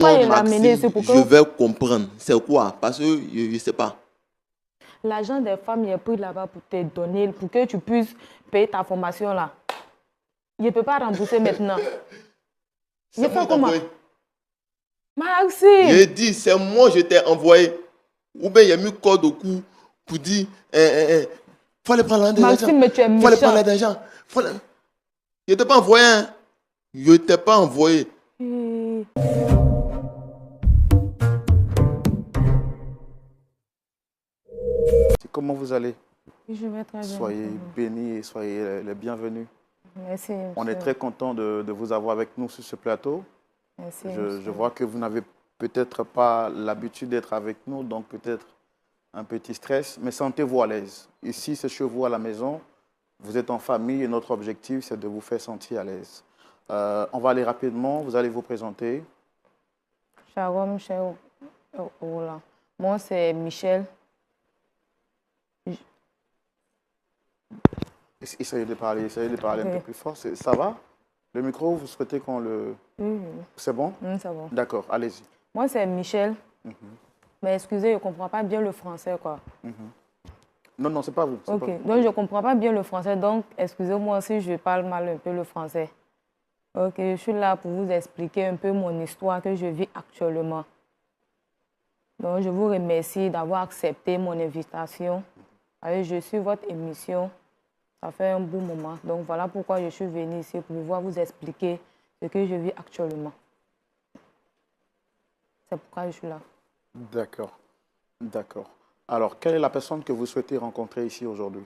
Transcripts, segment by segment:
Non, il l'a amené ici pour que... je vais comprendre. C'est quoi? Parce que je ne sais pas. L'argent des femmes, il est pris là-bas pour te donner, pour que tu puisses payer ta formation là. Il ne peut pas rembourser maintenant. C'est moi comment? Maxime. Maxime! J'ai dit, c'est moi je t'ai envoyé. Ou bien il y a mis code au cou pour dire, faut aller prendre l'argent. Maxime, mais tu es méchant. Faut aller prendre l'argent. Je ne t'ai pas envoyé. Hein. Je ne t'ai pas envoyé. Comment vous allez? Je vais très bien. Soyez bénis et soyez les bienvenus. Merci. On est très content de vous avoir avec nous sur ce plateau. Merci. Je vois que vous n'avez peut-être pas l'habitude d'être avec nous, donc peut-être un petit stress, mais sentez-vous à l'aise. Ici, c'est chez vous à la maison. Vous êtes en famille et notre objectif, c'est de vous faire sentir à l'aise. On va aller rapidement. Vous allez vous présenter. Shalom, cher Roland. Moi, c'est Michel. Essayez de parler un peu plus fort. Ça va? Le micro, vous souhaitez qu'on le... C'est bon? C'est bon. D'accord, allez-y. Moi, c'est Michel. Mais excusez, je ne comprends pas bien le français, quoi. Non, non, c'est pas vous. Ok, donc je ne comprends pas bien le français, donc excusez-moi si je parle mal un peu le français. Ok, je suis là pour vous expliquer un peu mon histoire que je vis actuellement. Donc, je vous remercie d'avoir accepté mon invitation. Allez, je suis votre émission. Ça fait un bon moment. Donc, voilà pourquoi je suis venue ici pour pouvoir vous expliquer ce que je vis actuellement. C'est pourquoi je suis là. D'accord. D'accord. Alors, quelle est la personne que vous souhaitez rencontrer ici aujourd'hui?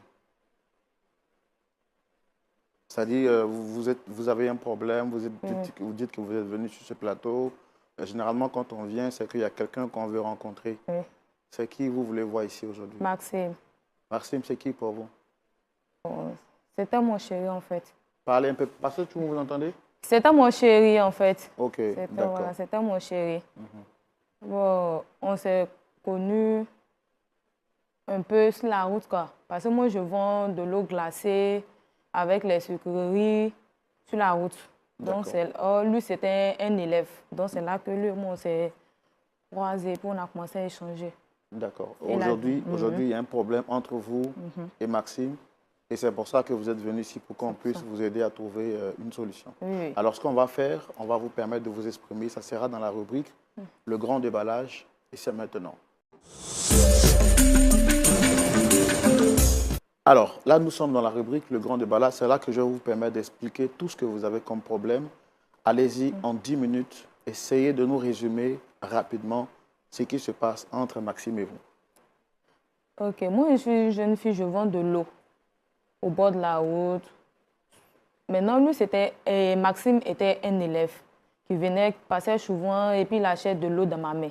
C'est-à-dire, vous avez un problème, vous dites que vous êtes venu sur ce plateau. Généralement, quand on vient, c'est qu'il y a quelqu'un qu'on veut rencontrer. C'est qui vous voulez voir ici aujourd'hui? Maxime. Maxime, c'est qui pour vous? C'était mon chéri, en fait. Parlez un peu, parce que tout le monde vous entendez? C'était mon chéri, en fait. Ok, d'accord. Voilà, c'était mon chéri. Bon, on s'est connus un peu sur la route, quoi. Parce que moi, je vends de l'eau glacée avec les sucreries sur la route. Donc, lui, c'était un élève. Donc, c'est là que lui, moi, on s'est croisés, puis on a commencé à échanger. D'accord. Aujourd'hui, il y a un problème entre vous et Maxime. Et c'est pour ça que vous êtes venu ici, pour qu'on puisse vous aider à trouver une solution. Oui. Alors, ce qu'on va faire, on va vous permettre de vous exprimer. Ça sera dans la rubrique « Le grand déballage » et c'est maintenant. Alors, là, nous sommes dans la rubrique « Le grand déballage ». C'est là que je vais vous permettre d'expliquer tout ce que vous avez comme problème. Allez-y en 10 minutes. Essayez de nous résumer rapidement ce qui se passe entre Maxime et vous. Ok, moi, je suis une jeune fille, je vends de l'eau au bord de la route. Maintenant, lui, Maxime était un élève qui venait, passait souvent et puis il achetait de l'eau dans ma main.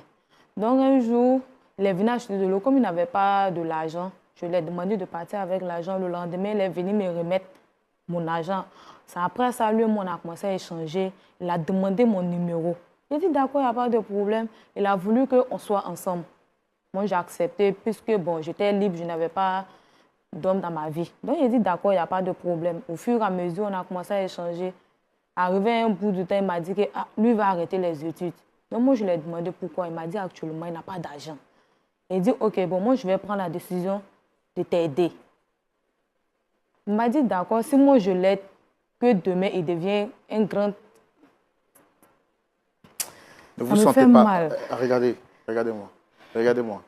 Donc, un jour, il est venu acheter de l'eau. Comme il n'avait pas de l'argent, je lui ai demandé de partir avec l'argent. Le lendemain, il est venu me remettre mon argent. C'est après ça, lui, on a commencé à échanger. Il a demandé mon numéro. J'ai dit, d'accord, il n'y a pas de problème. Il a voulu qu'on soit ensemble. Moi, j'ai accepté puisque, bon, j'étais libre, je n'avais pas d'homme dans ma vie. Donc, j'ai dit, d'accord, il n'y a pas de problème. Au fur et à mesure, on a commencé à échanger. Arrivé à un bout du temps, il m'a dit que lui va arrêter les études. Donc, moi, je lui ai demandé pourquoi. Il m'a dit, actuellement, il n'a pas d'argent. Il dit, OK, bon, moi, je vais prendre la décision de t'aider. Il m'a dit, d'accord, si moi, je l'aide, que demain, il devient un grand... Ne vous sentez pas... Mal. Regardez-moi. Regardez-moi.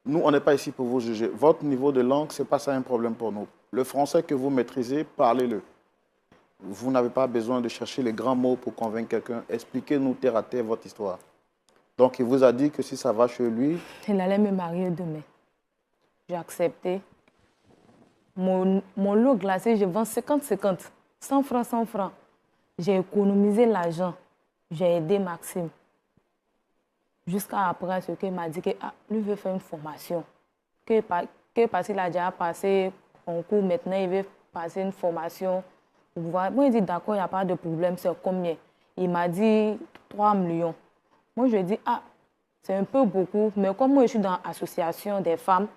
Nous, on n'est pas ici pour vous juger. Votre niveau de langue, ce n'est pas ça un problème pour nous. Le français que vous maîtrisez, parlez-le. Vous n'avez pas besoin de chercher les grands mots pour convaincre quelqu'un. Expliquez-nous terre à terre votre histoire. Donc, il vous a dit que si ça va chez lui... Il allait me marier demain. J'ai accepté. Mon lot glacé, je vends 50-50. 100 francs, 100 francs. J'ai économisé l'argent. J'ai aidé Maxime. Jusqu'à après ce qu'il m'a dit que lui veut faire une formation. Parce qu'il a déjà passé un cours, maintenant il veut passer une formation. Moi, il dit d'accord, il n'y a pas de problème, c'est combien? Il m'a dit 3 millions. Moi, je lui ai dit, c'est un peu beaucoup, mais comme moi, je suis dans l'association des femmes,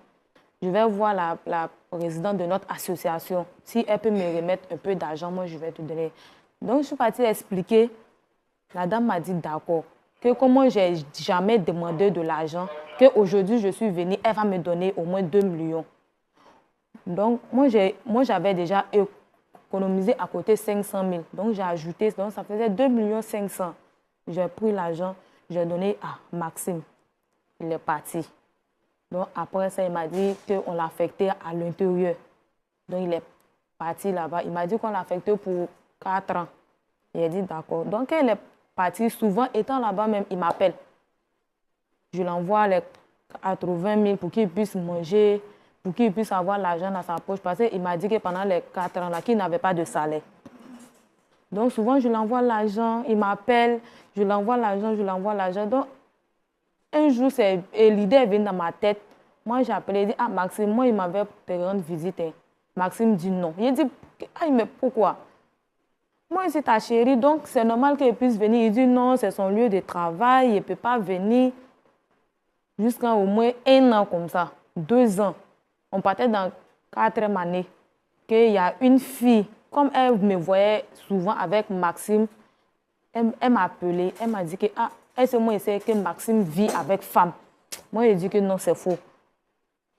je vais voir la présidente de notre association. Si elle peut me remettre un peu d'argent, moi, je vais te donner. Donc, je suis partie expliquer. La dame m'a dit d'accord. que comment j'ai jamais demandé de l'argent, qu'aujourd'hui je suis venue, elle va me donner au moins 2 millions. Donc, moi j'avais déjà économisé à côté 500 000. Donc, j'ai ajouté, donc ça faisait 2 500 000. J'ai pris l'argent, j'ai donné à Maxime. Il est parti. Donc, après ça, il m'a dit qu'on l'a affecté à l'intérieur. Donc, il est parti là-bas. Il m'a dit qu'on l'a affecté pour 4 ans. Il a dit d'accord. Donc, quand il est parti, souvent, étant là-bas même, il m'appelle. Je l'envoie les 80 000 pour qu'il puisse manger, pour qu'il puisse avoir l'argent dans sa poche. Parce qu'il m'a dit que pendant les 4 ans, là, qu'il n'avait pas de salaire. Donc, souvent, je l'envoie l'argent. Il m'appelle, je l'envoie l'argent, je l'envoie l'argent. Donc, un jour, l'idée est venue dans ma tête. Moi, j'ai appelé, il dit, ah, Maxime, moi, il m'avait te rendre visite. Hein. Maxime dit non. Il dit, ah, mais pourquoi? Moi, c'est ta chérie, donc c'est normal qu'elle puisse venir. Il dit non, c'est son lieu de travail, il ne peut pas venir jusqu'à au moins 1 an comme ça, 2 ans. On partait dans 4e année. Qu'il y a une fille, comme elle me voyait souvent avec Maxime, elle m'a appelé, elle m'a dit que, ah, elle sait moi, elle sait que Maxime vit avec femme. Moi, j'ai dit que non, c'est faux.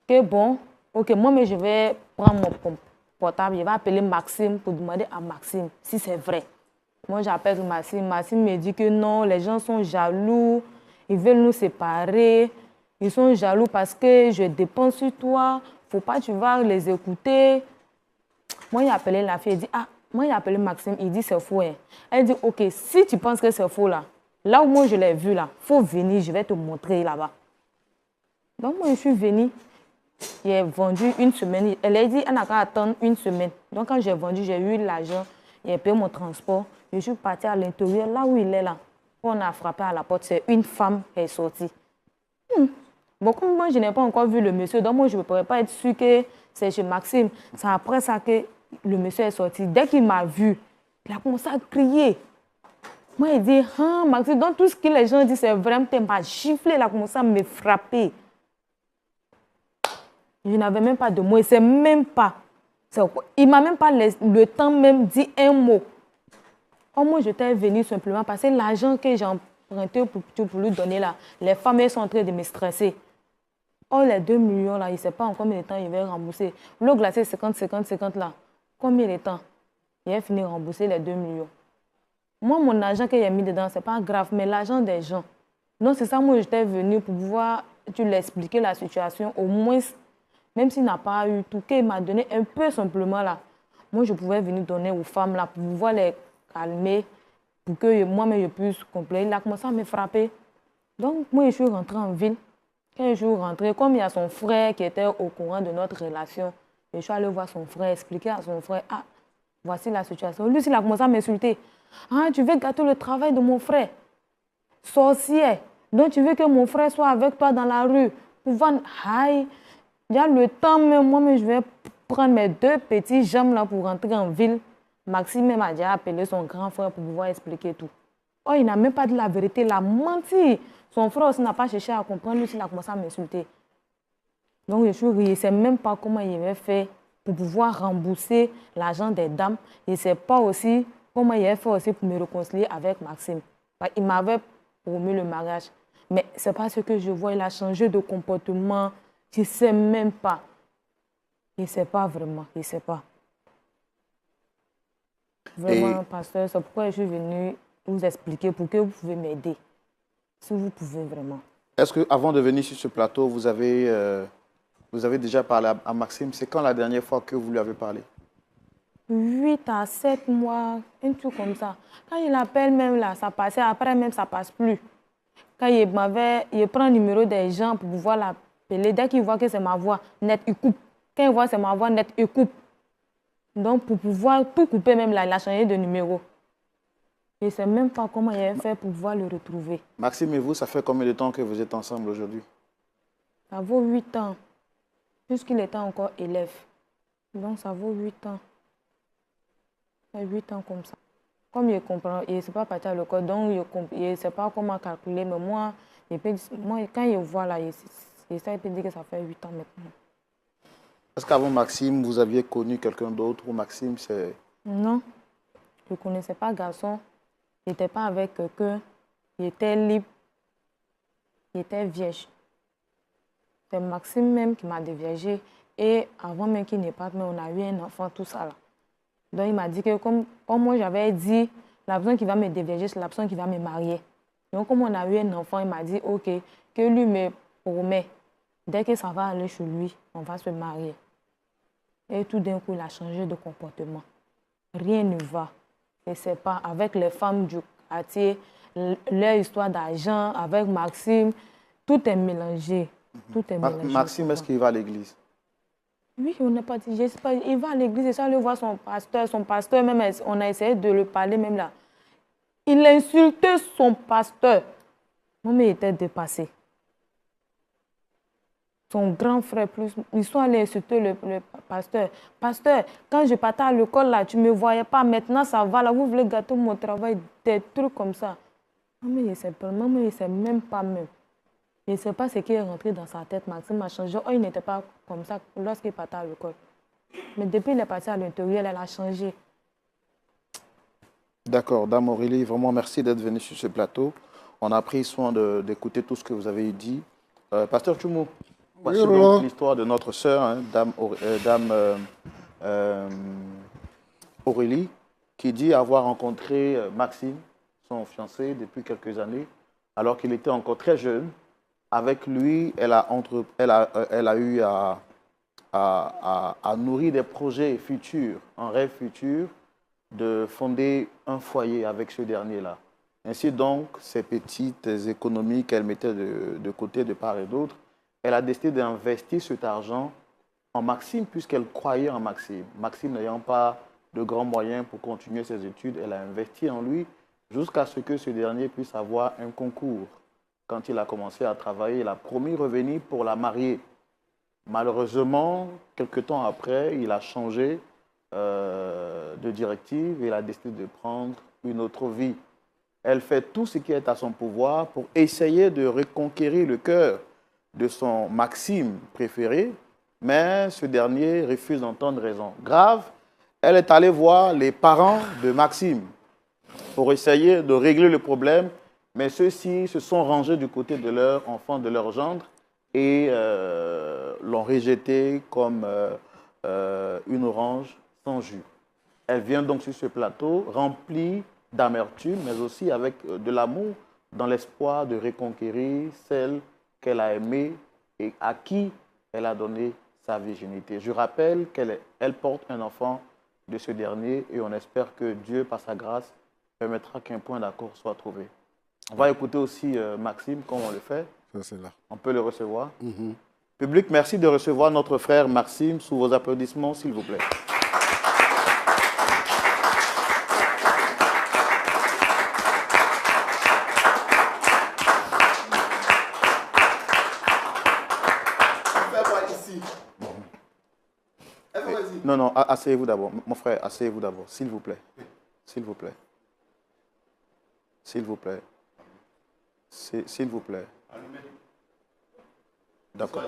Que bon, ok, moi, mais je vais prendre mon portable, je vais appeler Maxime pour demander à Maxime si c'est vrai. Moi, j'appelle Maxime. Maxime me dit que non, les gens sont jaloux, ils veulent nous séparer. Ils sont jaloux parce que je dépense sur toi. Faut pas que tu vas les écouter. Moi, j'ai appelé la fille, elle dit, ah, moi, j'ai appelé Maxime, il dit c'est faux. Hein. Elle dit, ok, si tu penses que c'est faux là, là où moi je l'ai vu là, faut venir, je vais te montrer là-bas. Donc, moi, je suis venue. J'ai vendu 1 semaine. Elle a dit, elle n'a qu'à attendre 1 semaine. Donc, quand j'ai vendu, j'ai eu l'argent. J'ai payé mon transport. Je suis partie à l'intérieur, là où il est là. On a frappé à la porte. C'est une femme qui est sortie. Bon, comme moi, je n'ai pas encore vu le monsieur, donc moi, je ne pourrais pas être sûre que c'est chez Maxime. C'est après ça que le monsieur est sorti. Dès qu'il m'a vu, il a commencé à crier. Moi, il dit, ah, Maxime, donc tout ce que les gens disent, c'est vraiment, il m'a giflé, il a commencé à me frapper. Je n'avais même pas de mots, il ne sait même pas. Il ne m'a même pas le temps même dit un mot. Oh, moi, j'étais venue simplement parce que l'argent que j'ai emprunté pour lui donner là, les femmes elles sont en train de me stresser. Oh, les 2 millions là, il ne sait pas en combien de temps il va rembourser. L'eau glacée 50 là, combien de temps il va finir de rembourser les 2 millions. Moi, mon argent que j'ai mis dedans, ce n'est pas grave, mais l'argent des gens. Donc, c'est ça, moi, j'étais venue pour pouvoir lui expliquer la situation, au moins. Même s'il n'a pas eu tout, qu'il m'a donné un peu simplement là. Moi, je pouvais venir donner aux femmes là pour pouvoir les calmer, pour que moi-même je puisse compléter. Il a commencé à me frapper. Donc, moi, je suis rentrée en ville. Quand je suis rentrée, comme il y a son frère qui était au courant de notre relation, je suis allée voir son frère, expliquer à son frère, ah, voici la situation. Lui, il a commencé à m'insulter. Ah, tu veux gâter le travail de mon frère? Sorcière. Donc, tu veux que mon frère soit avec toi dans la rue pour vendre. Aïe. Il y a le temps, même moi, mais je vais prendre mes 2 petits jambes là pour rentrer en ville. Maxime m'a déjà appelé son grand frère pour pouvoir expliquer tout. Oh, il n'a même pas dit la vérité, il a menti. Son frère aussi n'a pas cherché à comprendre, lui, il a commencé à m'insulter. Donc, je suis ri, il ne sait même pas comment il avait fait pour pouvoir rembourser l'argent des dames. Il ne sait pas aussi comment il avait fait aussi pour me réconcilier avec Maxime. Il m'avait promis le mariage. Mais ce n'est pas ce que je vois, il a changé de comportement. Je ne sais même pas. Il ne sait pas vraiment, il ne sait pas. Vraiment, pasteur, c'est pourquoi je suis venue vous expliquer pour que vous pouvez m'aider. Si vous pouvez vraiment. Est-ce qu'avant de venir sur ce plateau, vous avez déjà parlé à Maxime? C'est quand la dernière fois que vous lui avez parlé? 8 à 7 mois, un truc comme ça. Quand il appelle même là, ça passait. Après même, ça ne passe plus. Quand il prend le numéro des gens pour pouvoir l'appeler, dès qu'il voit que c'est ma voix, net, il coupe. Quand il voit que c'est ma voix, net, il coupe. Donc, pour pouvoir tout couper même là, il a changé de numéro. Je ne sais même pas comment il a fait pour pouvoir le retrouver. Maxime et vous, ça fait combien de temps que vous êtes ensemble aujourd'hui? Ça vaut 8 ans. Puisqu'il était encore élève. Donc, ça vaut 8 ans. Ça fait 8 ans comme ça. Comme il comprend, il ne sait pas partir à l'école, donc il ne sait pas comment calculer. Mais moi, quand il voit là, il peut dire que ça fait 8 ans maintenant. Est-ce qu'avant Maxime, vous aviez connu quelqu'un d'autre ou Maxime, c'est... Non, je ne connaissais pas garçon. Il n'était pas avec quelqu'un. il était libre, il était vierge. C'est Maxime même qui m'a déviergé. Et avant même qu'il n'ait pas, mais on a eu un enfant, tout ça là. Donc il m'a dit que comme moi j'avais dit, la personne qui va me dévierger, c'est la personne qui va me marier. Donc comme on a eu un enfant, il m'a dit ok, que lui me promet, dès que ça va aller chez lui, on va se marier. Et tout d'un coup, il a changé de comportement. Rien ne va. Et c'est pas avec les femmes du quartier, leur histoire d'argent, avec Maxime, tout est mélangé. Tout est mélangé. Maxime, est-ce qu'il va à l'église? Oui, on n'est pas dit, je sais pas, il va à l'église et ça, le voit son pasteur même, on a essayé de le parler même là. Il insultait son pasteur. Moi, il était dépassé. Son grand frère plus, ils sont allés insulter le pasteur. Pasteur, quand je partais à l'école là, tu ne me voyais pas, maintenant ça va là, vous voulez gâter mon travail, des trucs comme ça. Maman, il ne sait même pas même. Je ne sais pas ce qui est rentré dans sa tête. Maxime a changé. Oh, il n'était pas comme ça lorsqu'il partait à l'école. Mais depuis qu'il est parti à l'intérieur, elle a changé. D'accord, Dame Aurélie, vraiment merci d'être venue sur ce plateau. On a pris soin d'écouter tout ce que vous avez dit. Pasteur Tchoumou, voici donc l'histoire de notre sœur, hein, Dame Aurélie, qui dit avoir rencontré Maxime, son fiancé, depuis quelques années, alors qu'il était encore très jeune. Avec lui, elle a eu à nourrir des projets futurs, un rêve futur, de fonder un foyer avec ce dernier-là. Ainsi donc, ces petites économies qu'elle mettait de côté de part et d'autre, elle a décidé d'investir cet argent en Maxime puisqu'elle croyait en Maxime. Maxime n'ayant pas de grands moyens pour continuer ses études, elle a investi en lui jusqu'à ce que ce dernier puisse avoir un concours. Quand il a commencé à travailler, il a promis revenir pour la marier. Malheureusement, quelque temps après, il a changé de directive et il a décidé de prendre une autre vie. Elle fait tout ce qui est à son pouvoir pour essayer de reconquérir le cœur de son Maxime préféré, mais ce dernier refuse d'entendre raison. Grave, elle est allée voir les parents de Maxime pour essayer de régler le problème, mais ceux-ci se sont rangés du côté de leur enfant, de leur gendre, et l'ont rejeté comme une orange sans jus. Elle vient donc sur ce plateau remplie d'amertume, mais aussi avec de l'amour, dans l'espoir de reconquérir celle qu'elle a aimée et à qui elle a donné sa virginité. Je rappelle qu'elle porte un enfant de ce dernier et on espère que Dieu, par sa grâce, permettra qu'un point d'accord soit trouvé. On va écouter aussi Maxime, comme on le fait. C'est là. On peut le recevoir. Public, merci de recevoir notre frère Maxime sous vos applaudissements, s'il vous plaît. Non, non, asseyez-vous d'abord. Mon frère, asseyez-vous d'abord, s'il vous plaît. S'il vous plaît. S'il vous plaît. S'il vous plaît. D'accord.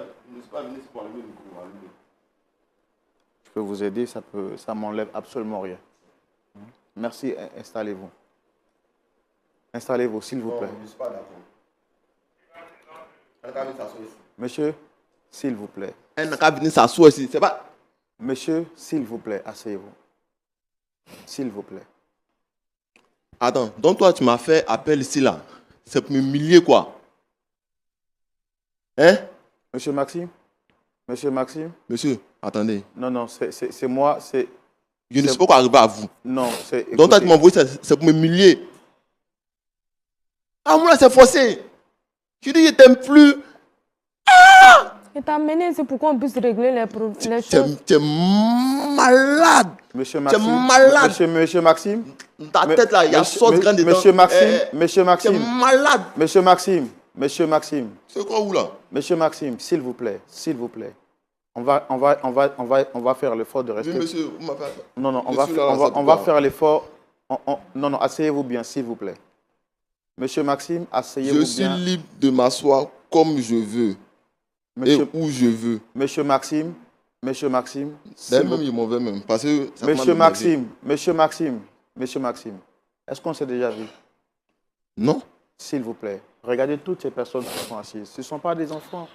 Je peux vous aider, ça m'enlève absolument rien. Merci, installez-vous. Installez-vous, s'il vous plaît. Je ne suis pas d'accord. Monsieur, s'il vous plaît. Elle n'a qu'à venir s'asseoir ici, c'est pas... Monsieur, s'il vous plaît, asseyez-vous. S'il vous plaît. Attends, donc toi, tu m'as fait appel ici, là. C'est pour m'humilier, quoi. Hein? Monsieur Maxime? Monsieur Maxime? Monsieur, attendez. Non, non, c'est moi, c'est... Je ne sais pas quoi arriver à vous. Non, c'est... Donc toi, tu m'as envoyé, c'est pour m'humilier. Ah, moi, là, c'est forcé. Je dis, je t'aime plus. Ah! Il t'a amené ici pour qu'on puisse régler les choses. Tu es malade. Monsieur Maxime. Tu es malade. Monsieur Maxime. Ta tête là, il y a sauce grande dedans. Monsieur Maxime. Monsieur Maxime. Tu es malade. Monsieur Maxime. Monsieur Maxime. C'est quoi où là? Monsieur Maxime, s'il vous plaît. S'il vous plaît. On va faire l'effort de rester. Oui, monsieur, vous m'avez fait. Non, non, on va faire l'effort. Non, non, asseyez-vous bien, s'il vous plaît. Monsieur Maxime, asseyez-vous bien. Je suis libre de m'asseoir comme je veux. Monsieur, et où je veux. Monsieur Maxime. C'est même il m'en veut même. Parce que ça Monsieur Maxime. Est-ce qu'on s'est déjà vu? Non. s'il vous plaît, regardez toutes ces personnes qui sont assises. Ce ne sont pas des enfants.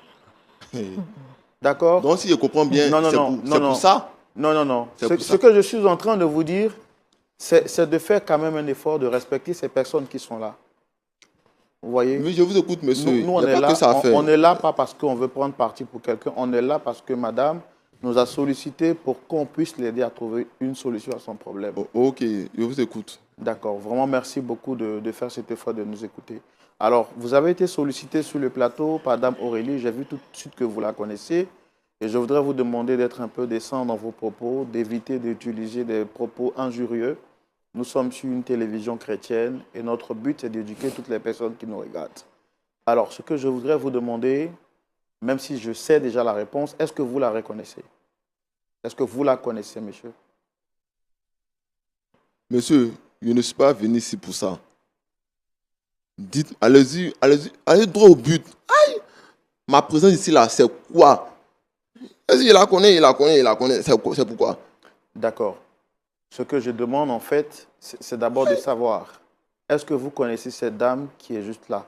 D'accord? Donc, si je comprends bien, c'est pour ça? Non. Ce que je suis en train de vous dire, c'est de faire quand même un effort de respecter ces personnes qui sont là. Vous voyez? Oui, je vous écoute, monsieur. Nous, on est là pas parce qu'on veut prendre parti pour quelqu'un. On est là parce que madame nous a sollicité pour qu'on puisse l'aider à trouver une solution à son problème. Ok, je vous écoute. D'accord. Vraiment, merci beaucoup de faire cet effort de nous écouter. Alors, vous avez été sollicité sur le plateau par Dame Aurélie. J'ai vu tout de suite que vous la connaissez. Et je voudrais vous demander d'être un peu décent dans vos propos, d'éviter d'utiliser des propos injurieux. Nous sommes sur une télévision chrétienne et notre but, c'est d'éduquer toutes les personnes qui nous regardent. Alors, ce que je voudrais vous demander, même si je sais déjà la réponse, est-ce que vous la reconnaissez? Est-ce que vous la connaissez, monsieur? Monsieur, je ne suis pas venu ici pour ça. Dites, allez droit au but. Aïe! Ma présence ici, là, c'est quoi? Est-ce qu'il la connaît, c'est pourquoi? D'accord. Ce que je demande, en fait, c'est d'abord de savoir, est-ce que vous connaissez cette dame qui est juste là?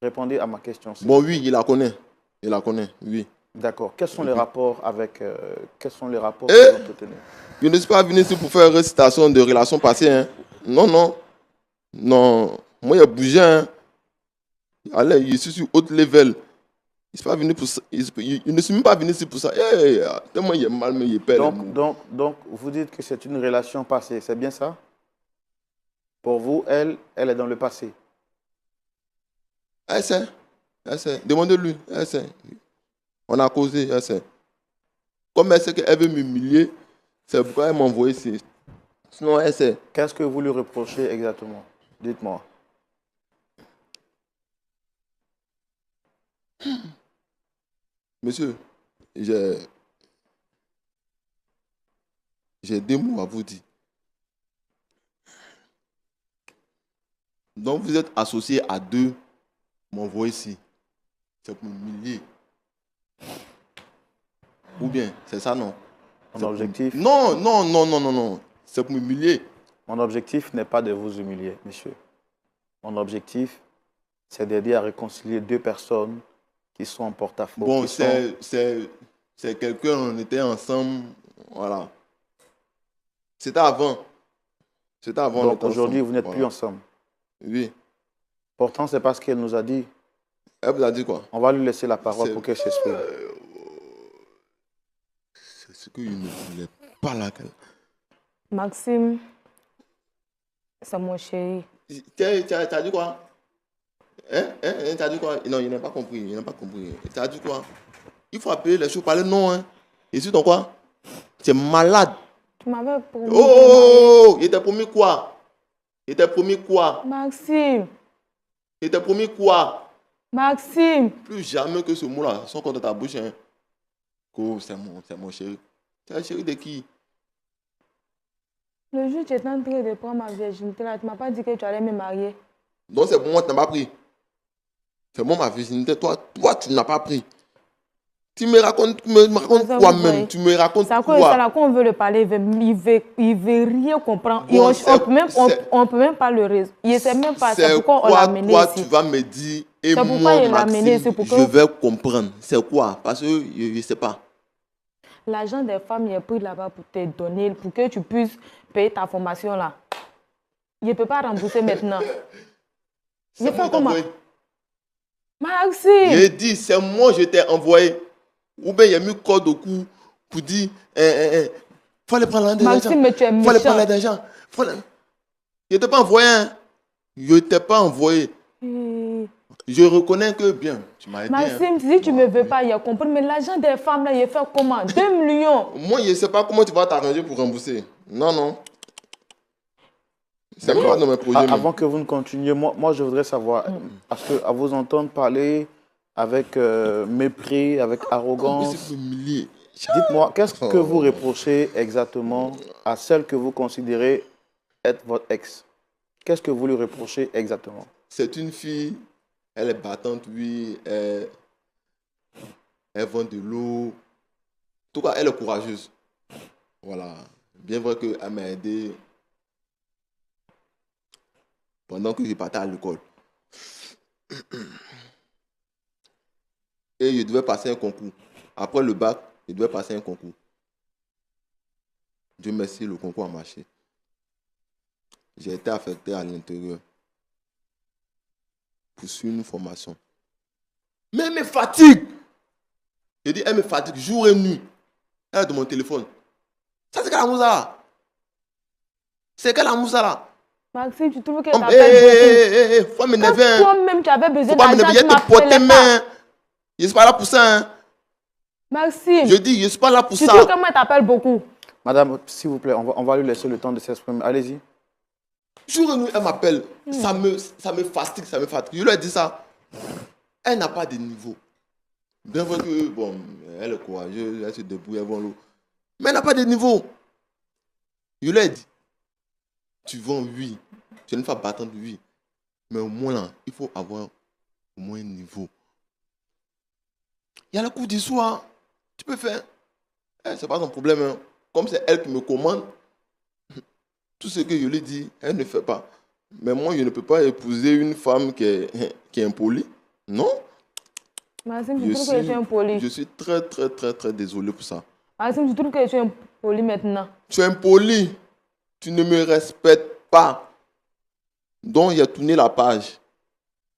Répondez à ma question. Bon, oui, il la connaît, oui. D'accord. Quels sont les rapports avec... quels sont les rapports que vous entretenez? Je ne suis pas venu ici pour faire une récitation de relations passées. Hein. Non. Moi, il a bougé. Hein. Allez, je suis sur haut level. Il ne suis même pas venu ici pour ça. Tellement il est mal, mais il est père. Donc, vous dites que c'est une relation passée, c'est bien ça? Pour vous, elle est dans le passé. Elle sait. Demandez-lui. Elle sait. On a causé, elle sait. Comme elle sait qu'elle veut m'humilier, c'est pourquoi elle m'a envoyé ici. Sinon, elle sait. Qu'est-ce que vous lui reprochez exactement? Dites-moi. Monsieur, j'ai 2 mots à vous dire. Donc, vous êtes associé à 2 m'envoyer ici. C'est pour m'humilier. Ou bien, c'est ça, non? Mon objectif... Non. C'est pour m'humilier. Mon objectif n'est pas de vous humilier, monsieur. Mon objectif, c'est d'aider à réconcilier 2 personnes qui sont en porte-à-faux. Bon, c'est quelqu'un, on était ensemble, voilà. C'était avant. Donc aujourd'hui, vous n'êtes plus ensemble. Oui. Pourtant, c'est pas ce qu'elle nous a dit. Elle vous a dit quoi? On va lui laisser la parole pour qu'elle s'exprime. C'est ce que je ne voulais pas là. Maxime, c'est mon chéri. Tu as dit quoi? Tu as dit quoi? Non, il n'a pas compris. Tu as dit quoi? Il faut appeler les choses par le nom. Hein. Et sur ton quoi? Tu es malade. Tu m'avais promis. Oh! Il t'a promis quoi? Maxime. Il t'a promis quoi? Maxime. Plus jamais que ce mot-là sort de ta bouche. Hein. Oh, c'est mon chéri. Tu es le chéri de qui? Le jour où tu étais en train de prendre ma virginité, là, tu ne m'as pas dit que tu allais me marier. Donc c'est pour moi que tu n'as pas pris. C'est moi ma virginité. Toi, tu n'as pas pris. Tu me racontes quoi-même? Tu me racontes quoi? C'est à là qu'on veut le parler, il veut rien comprendre. Bon, on peut même pas le résoudre. Il ne sait même pas. C'est pourquoi on l'a amené toi, ici. Tu vas me dire, et moi, Maxime, je vais comprendre. C'est quoi? Parce que je ne sais pas. L'argent des femmes, il est pris là-bas pour te donner, pour que tu puisses payer ta formation là. Il ne peut pas rembourser maintenant. C'est moi comment? Maxime! J'ai dit, c'est moi je t'ai envoyé. Ou bien il y a mis code au cou pour dire, faut aller prendre l'argent. Maxime, mais tu es méchant. Faut aller prendre l'argent. Je ne t'ai pas envoyé. Hein. Je ne t'ai pas envoyé. Je reconnais que bien, tu m'as aidé. Maxime, hein. Si tu ne me veux pas, il a compris. Mais l'argent des femmes, là, il fait comment? 2 millions. Moi, je ne sais pas comment tu vas t'arranger pour rembourser. Non. C'est pas dans mes projets. Avant que vous ne continuiez, moi je voudrais savoir, parce qu'à vous entendre parler avec mépris, avec arrogance, dites-moi, qu'est-ce que vous reprochez exactement à celle que vous considérez être votre ex? Qu'est-ce que vous lui reprochez exactement? C'est une fille, elle est battante, oui, elle vend de l'eau. En tout cas, elle est courageuse. Voilà. Bien vrai qu'elle m'a aidé pendant que je partais à l'école. Et je devais passer un concours. Après le bac, je devais passer un concours. Dieu merci, le concours a marché. J'ai été affecté à l'intérieur pour suivre une formation. Mais elle me fatigue. Je dis, elle me fatigue jour et nuit. Elle est de mon téléphone. Ça, c'est quelle amousa là? C'est quelle amousa là? Maxime, tu trouves qu'elle t'appelle beaucoup? Faut m'énerver. Toi-même, tu avais besoin d'argent, tu m'appelais pas. Je ne suis pas là pour ça. Hein. Maxime. Je dis, je ne suis pas là pour ça. Tu trouves que moi, elle t'appelle beaucoup? Madame, s'il vous plaît, on va lui laisser le temps de s'exprimer. Allez-y. Jour et nuit, elle m'appelle. Ça me fatigue, ça me fatigue. Je lui ai dit ça. Elle n'a pas de niveau. Bien vrai que, bon, elle est courageuse, elle se débrouille avant l'eau. Mais elle n'a pas de niveau. Je lui ai dit, tu vends, oui. Tu es une femme battante, oui. Mais au moins, là, il faut avoir au moins un niveau. Il y a le coup du soir. Tu peux faire. Ce n'est pas son problème. Hein. Comme c'est elle qui me commande, tout ce que je lui dis, elle ne fait pas. Mais moi, je ne peux pas épouser une femme qui est impolie. Non. Maxime, tu trouves que je suis impoli? Je suis très, très, très, très désolé pour ça. Maxime, tu trouves que je suis impoli maintenant? Tu es impoli. Tu ne me respectes pas. Donc, il a tourné la page.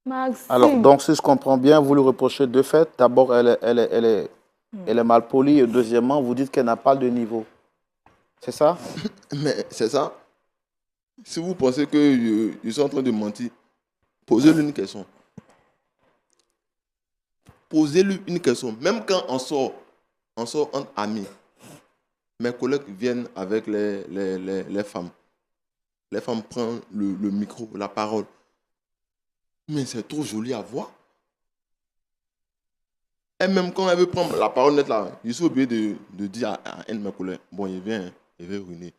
Maxime. Alors, donc, si je comprends bien, vous lui reprochez deux faits. D'abord, elle est mal polie. Et deuxièmement, vous dites qu'elle n'a pas de niveau. C'est ça? Mais c'est ça. Si vous pensez que je suis en train de mentir, posez-lui une question. Posez-lui une question. Même quand on sort entre amis. Mes collègues viennent avec les femmes. Les femmes prennent le micro, la parole. Mais c'est trop joli à voir. Et même quand elle veut prendre la parole nette là, je suis obligé de dire à un de mes collègues, bon, il vient ruiner.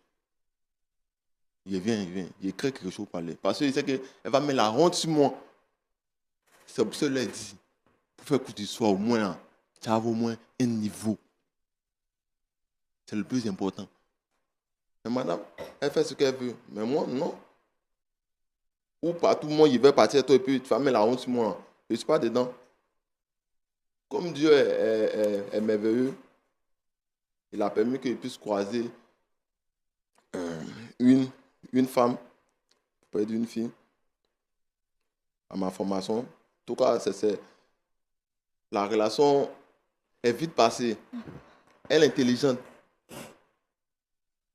Il vient. Il crée quelque chose pour parler. Parce qu'il sait qu'elle va mettre la honte sur moi. C'est pour ça qu'elle dit, pour faire coup du soir au moins, tu as au moins un niveau. C'est le plus important. Mais madame, elle fait ce qu'elle veut. Mais moi, non. Ou partout, moi, il va partir, toi, et puis tu vas mettre la honte sur moi. Je ne suis pas dedans. Comme Dieu est merveilleux, il a permis que je puisse croiser une femme, peut-être une fille, à ma formation. En tout cas, la relation est vite passée. Elle est intelligente.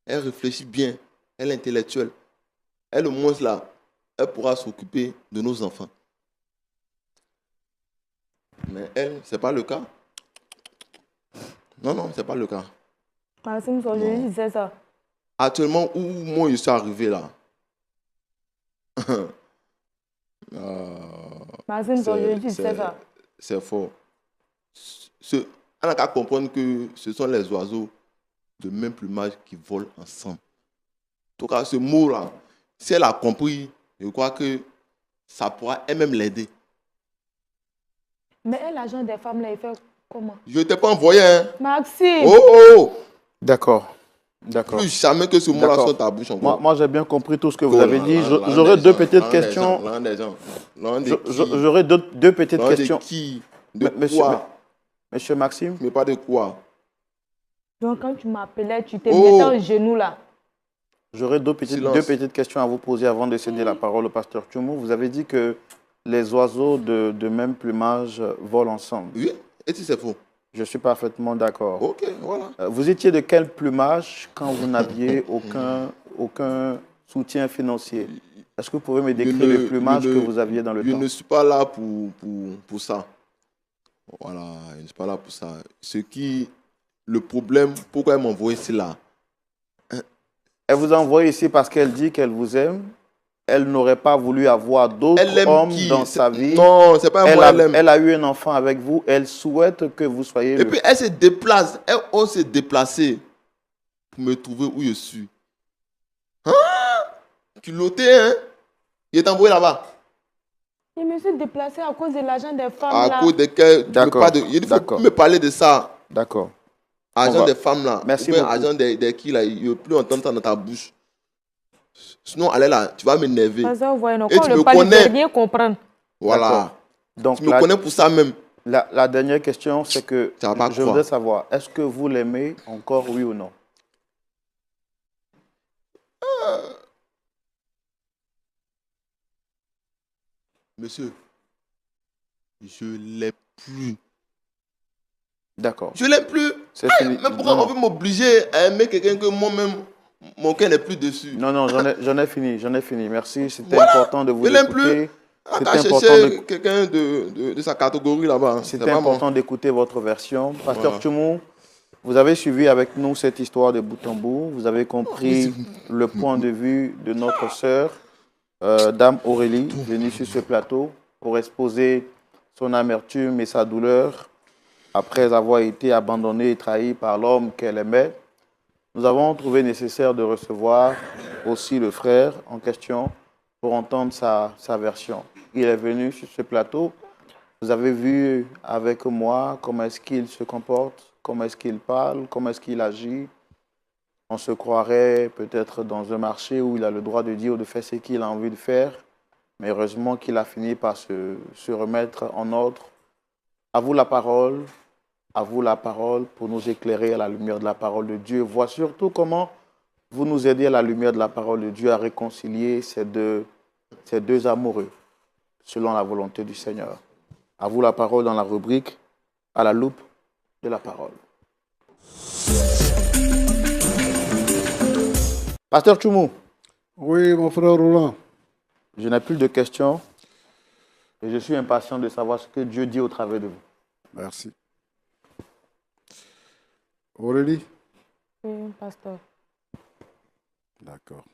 Elle réfléchit bien. Elle est intellectuelle. Elle, au moins, là, elle pourra s'occuper de nos enfants. Mais elle, ce n'est pas le cas. Non, ce n'est pas le cas. Maxime, je disais ça. Actuellement, où moi je suis arrivé là, Maxime, je disais ça. C'est fort. On n'a qu'à comprendre que ce sont les oiseaux de même plumage qui volent ensemble. En tout cas, ce mot-là, si elle a compris, je crois que ça pourra elle-même l'aider. Mais elle, l'agent des femmes, là, il fait comment? Je ne t'ai pas envoyé, hein. Maxime! Oh! D'accord. Plus jamais que ce mot-là soit ta bouche encore. Moi, j'ai bien compris tout ce que vous avez dit. J'aurais deux petites questions. J'aurais deux petites questions. De qui? De quoi? Monsieur Maxime? Mais pas de quoi? Donc, quand tu m'appelais, tu t'es mis en genoux là. J'aurais deux petites questions à vous poser avant de céder la parole au pasteur Tchoumou. Vous avez dit que les oiseaux de même plumage volent ensemble. Oui, et si c'est faux? Je suis parfaitement d'accord. Ok, voilà. Vous étiez de quel plumage quand vous n'aviez aucun soutien financier? Est-ce que vous pouvez me décrire le plumage que vous aviez dans le temps? Je ne suis pas là pour ça. Voilà, je ne suis pas là pour ça. Le problème, pourquoi elle m'a envoyé ici là? Elle vous a envoyé ici parce qu'elle dit qu'elle vous aime. Elle n'aurait pas voulu avoir d'autres hommes dans sa vie. Non, c'est pas moi, elle aime. Elle a eu un enfant avec vous. Elle souhaite que vous soyez... Et puis, elle se déplace. On s'est déplacé pour me trouver où je suis. Hein? Culotté, hein? Il est envoyé là-bas. Je me suis déplacé à cause de l'argent des femmes là. À cause de quel... D'accord. Il faut me parler de ça. D'accord. Argent des femmes là. Merci beaucoup. Argent des qui là. Il ne veut plus entendre ça dans ta bouche. Sinon, allez là, tu vas m'énerver. Et tu me connais. Rien comprendre. Voilà. Donc, tu me connais pour ça même. La dernière question, c'est que je voudrais savoir, est-ce que vous l'aimez encore, oui ou non? Monsieur, je ne l'aime plus. D'accord. Je ne l'aime plus. C'est fini. Mais pourquoi on veut m'obliger à aimer quelqu'un que moi-même, mon cœur n'est plus dessus? Non, non, j'en ai fini. Merci. C'était important de vous écouter. C'était important de quelqu'un de sa catégorie là-bas. C'était important d'écouter votre version. Pasteur Tchoumou, vous avez suivi avec nous cette histoire de bout en bout. Vous avez compris le point de vue de notre sœur, Dame Aurélie, venue sur ce plateau pour exposer son amertume et sa douleur après avoir été abandonnée et trahie par l'homme qu'elle aimait. Nous avons trouvé nécessaire de recevoir aussi le frère en question pour entendre sa version. Il est venu sur ce plateau. Vous avez vu avec moi comment est-ce qu'il se comporte, comment est-ce qu'il parle, comment est-ce qu'il agit. On se croirait peut-être dans un marché où il a le droit de dire ou de faire ce qu'il a envie de faire. Mais heureusement qu'il a fini par se remettre en ordre. À vous la parole. À vous la parole pour nous éclairer à la lumière de la parole de Dieu. Vois surtout comment vous nous aidez à la lumière de la parole de Dieu à réconcilier ces deux amoureux selon la volonté du Seigneur. À vous la parole dans la rubrique à la loupe de la parole. Pasteur Tchoumou. Oui, mon frère Roland. Je n'ai plus de questions et je suis impatient de savoir ce que Dieu dit au travers de vous. Merci. Aurélie? Oui, pasteur. D'accord.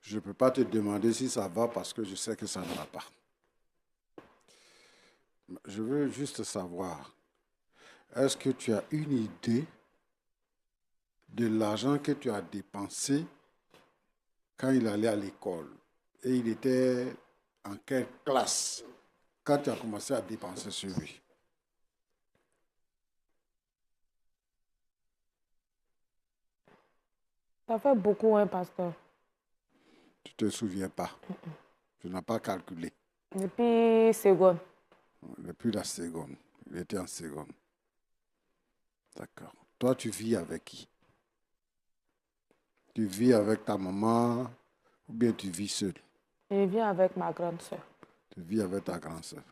Je ne peux pas te demander si ça va parce que je sais que ça ne va pas. Je veux juste savoir, est-ce que tu as une idée de l'argent que tu as dépensé quand il allait à l'école? Et il était en quelle classe quand tu as commencé à dépenser sur lui? Ça fait beaucoup, hein, pasteur. Tu ne te souviens pas? Tu n'as pas calculé? Depuis seconde. Depuis la seconde. Il était en seconde. D'accord. Toi, tu vis avec qui? Tu vis avec ta maman ou bien tu vis seul? Je vis avec ma grande soeur. Tu vis avec ta grande soeur.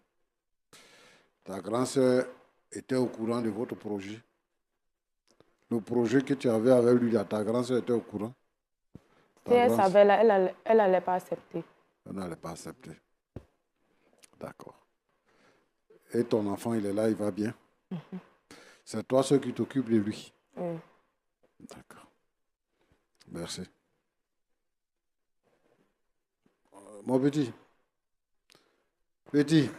Ta grande soeur était au courant de votre projet? Le projet que tu avais avec lui, ta grande soeur était au courant? Si elle savait, elle n'allait pas accepter. Elle n'allait pas accepter. D'accord. Et ton enfant, il est là, il va bien? C'est toi ceux qui t'occupent de lui? Oui. D'accord. Merci. Mon petit. Petit,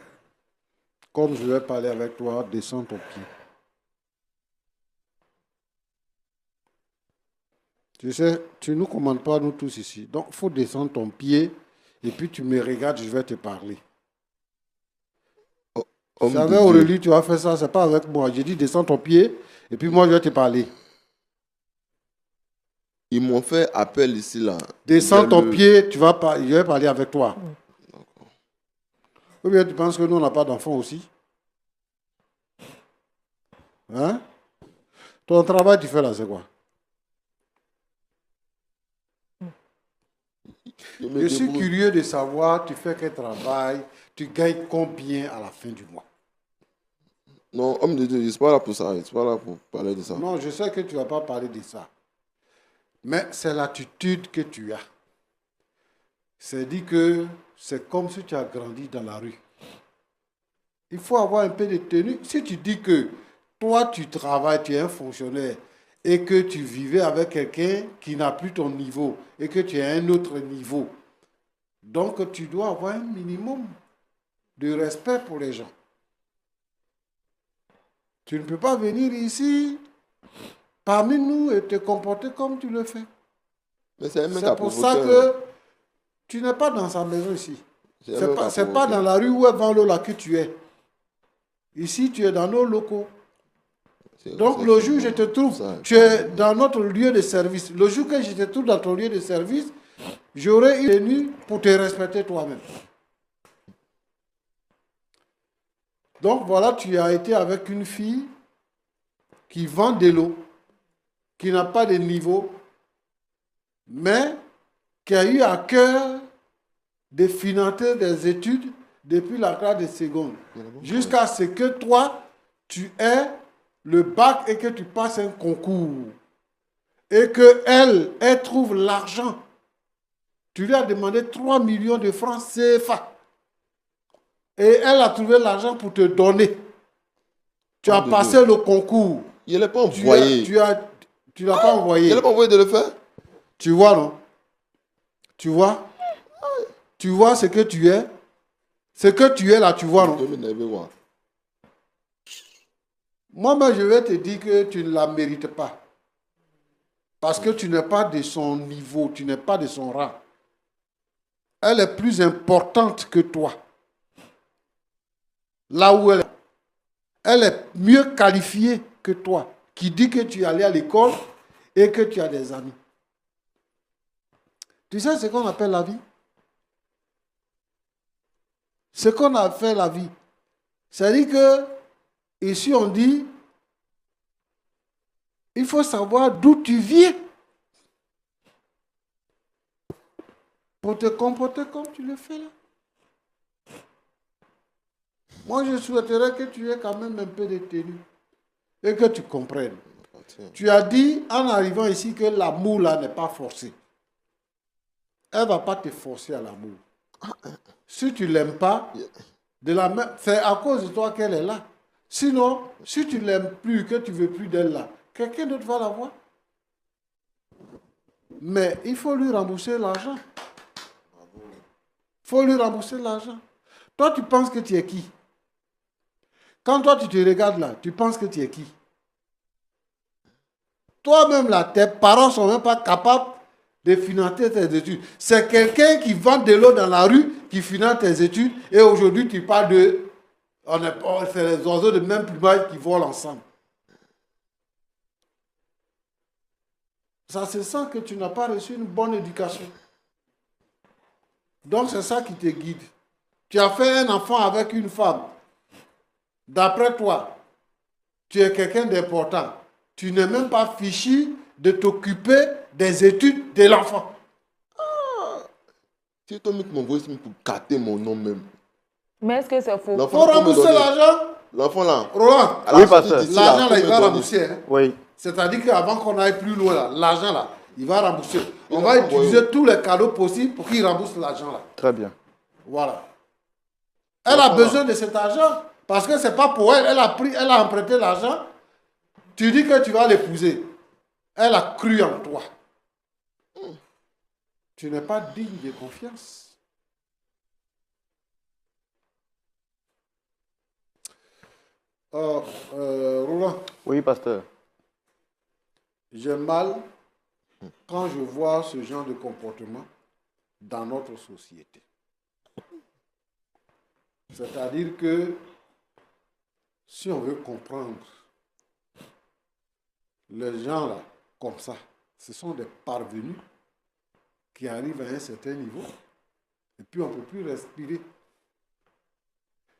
comme je vais parler avec toi, descends ton pied. Tu sais, tu ne nous commandes pas, nous tous ici. Donc, il faut descendre ton pied et puis tu me regardes, je vais te parler. Tu savais, Aurélie, tu as fait ça, c'est pas avec moi. J'ai dit, descends ton pied et puis moi, je vais te parler. Ils m'ont fait appel ici, là. Descends ton pied, je vais parler avec toi. Ou bien tu penses que nous, on n'a pas d'enfants aussi? Hein? Ton travail, tu fais là, c'est quoi? Je suis curieux de savoir, tu fais quel travail, tu gagnes combien à la fin du mois? Non, homme de Dieu, je ne suis pas là pour ça. Je ne suis pas là pour parler de ça. Non, je sais que tu ne vas pas parler de ça. Mais c'est l'attitude que tu as. C'est dit que c'est comme si tu as grandi dans la rue. Il faut avoir un peu de tenue. Si tu dis que toi, tu travailles, tu es un fonctionnaire, et que tu vivais avec quelqu'un qui n'a plus ton niveau, et que tu es à un autre niveau, donc tu dois avoir un minimum de respect pour les gens. Tu ne peux pas venir ici, parmi nous, et te comporter comme tu le fais. C'est pour ça que tu n'es pas dans sa maison ici. C'est pas dans la rue où est Van-Lola que tu es. Ici, tu es dans nos locaux. Donc, le jour où je te trouve, tu es dans notre lieu de service. Le jour que je te trouve dans ton lieu de service, j'aurai une tenue pour te respecter toi-même. Donc voilà, tu as été avec une fille qui vend de l'eau, qui n'a pas de niveau, mais qui a eu à cœur de financer des études depuis la classe de seconde, jusqu'à ce que toi, tu aies le bac et que tu passes un concours. Et qu'elle trouve l'argent. Tu lui as demandé 3 millions de francs CFA. Et elle a trouvé l'argent pour te donner. Tu as passé le concours. Il ne l'a pas envoyé. Tu ne l'as pas envoyé. Il ne l'a pas envoyé de le faire. Tu vois, non? Tu vois? Tu vois ce que tu es? Ce que tu es là, tu vois, non? Moi, je vais te dire que tu ne la mérites pas. Parce que tu n'es pas de son niveau, tu n'es pas de son rang. Elle est plus importante que toi. Là où elle est mieux qualifiée que toi, qui dit que tu es allé à l'école et que tu as des amis. Tu sais ce qu'on appelle la vie? Ce qu'on a fait la vie. C'est-à-dire que, ici on dit, il faut savoir d'où tu viens pour te comporter comme tu le fais là. Moi, je souhaiterais que tu aies quand même un peu de tenue et que tu comprennes. Tu as dit, en arrivant ici, que l'amour là n'est pas forcé. Elle ne va pas te forcer à l'amour. Si tu ne l'aimes pas, c'est à cause de toi qu'elle est là. Sinon, si tu ne l'aimes plus, que tu ne veux plus d'elle là, quelqu'un d'autre va la voir. Mais il faut lui rembourser l'argent. Il faut lui rembourser l'argent. Toi, tu penses que tu es qui? Quand toi, tu te regardes là, tu penses que tu es qui? Toi-même là, tes parents ne sont même pas capables de financer tes études. C'est quelqu'un qui vend de l'eau dans la rue qui finance tes études et aujourd'hui, tu parles de... c'est les oiseaux de même plumage qui volent ensemble. Ça se sent que tu n'as pas reçu une bonne éducation. Donc, c'est ça qui te guide. Tu as fait un enfant avec une femme. D'après toi, tu es quelqu'un d'important. Tu n'es même pas fichu de t'occuper des études de l'enfant. Tu toi qui m'envoies pour gâter mon nom même. Mais est-ce que c'est faux? Il faut rembourser l'argent. L'enfant là. Roland, oui, pasteur. l'argent là, il va rembourser. Hein? Oui. C'est-à-dire qu'avant qu'on aille plus loin, l'argent là, il va rembourser. On va utiliser tous les cadeaux possibles pour qu'il rembourse l'argent là. Très bien. Voilà. Elle a besoin de cet argent parce que c'est pas pour elle. Elle a emprunté l'argent. Tu dis que tu vas l'épouser. Elle a cru en toi. Tu n'es pas digne de confiance. Roland. Oui, pasteur. J'ai mal quand je vois ce genre de comportement dans notre société. C'est-à-dire que si on veut comprendre les gens là, comme ça, ce sont des parvenus qui arrivent à un certain niveau et puis on ne peut plus respirer.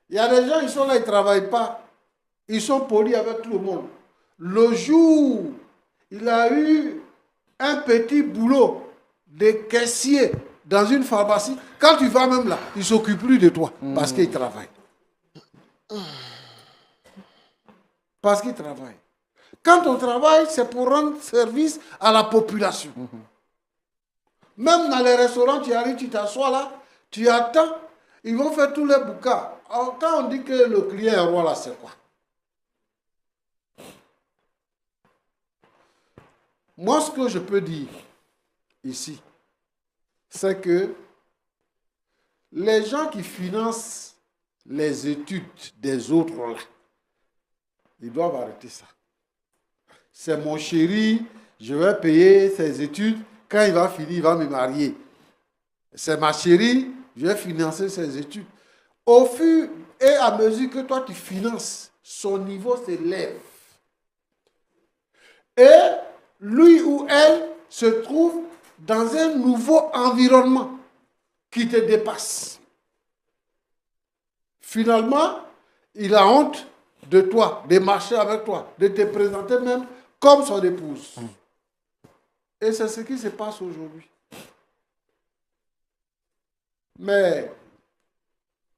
Il y a des gens, ils sont là, ils ne travaillent pas. Ils sont polis avec tout le monde. Le jour, il a eu un petit boulot de caissier dans une pharmacie. Quand tu vas même là, il ne s'occupe plus de toi parce qu'il travaille. Parce qu'il travaille. Quand on travaille, c'est pour rendre service à la population. Même dans les restaurants, tu arrives, tu t'assois là, tu attends, ils vont faire tous les bouquins. Alors, quand on dit que le client est roi là, c'est quoi? Moi, ce que je peux dire ici, c'est que les gens qui financent les études des autres là, ils doivent arrêter ça. C'est mon chéri, je vais payer ses études. Quand il va finir, il va me marier. C'est ma chérie, je vais financer ses études. Au fur et à mesure que toi tu finances, son niveau s'élève. Et lui ou elle se trouve dans un nouveau environnement qui te dépasse. Finalement, il a honte de toi, de marcher avec toi, de te présenter même comme son épouse. Et c'est ce qui se passe aujourd'hui. Mais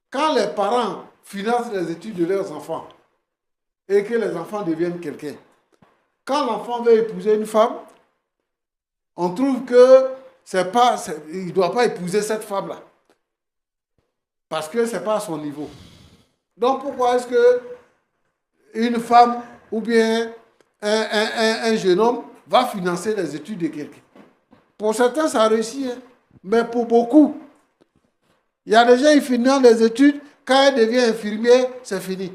quand les parents financent les études de leurs enfants et que les enfants deviennent quelqu'un, quand l'enfant veut épouser une femme, on trouve que il ne doit pas épouser cette femme-là. Parce que ce n'est pas à son niveau. Donc pourquoi est-ce qu'une femme ou bien un jeune homme va financer les études de quelqu'un? Pour certains, ça réussit, hein? Mais pour beaucoup, il y a des gens qui financent les études, quand elle devient infirmière, c'est fini.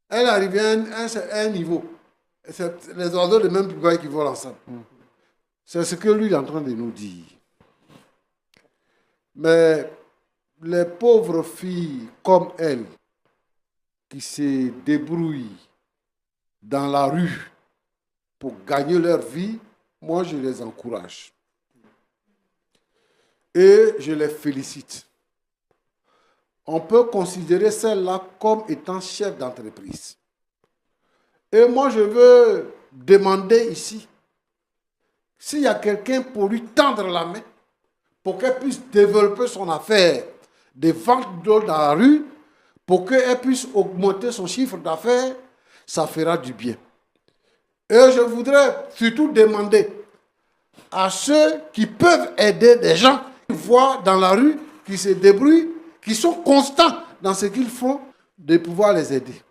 Elle arrive à un niveau. C'est les oiseaux de même pouvoir qui volent ensemble. C'est ce que lui est en train de nous dire. Mais les pauvres filles comme elle, qui se débrouillent dans la rue pour gagner leur vie, moi je les encourage. Et je les félicite. On peut considérer celle-là comme étant chef d'entreprise. Et moi, je veux demander ici, s'il y a quelqu'un pour lui tendre la main, pour qu'elle puisse développer son affaire de vente d'eau dans la rue, pour qu'elle puisse augmenter son chiffre d'affaires, ça fera du bien. Et je voudrais surtout demander à ceux qui peuvent aider des gens qui voient dans la rue, qui se débrouillent, qui sont constants dans ce qu'ils font, de pouvoir les aider.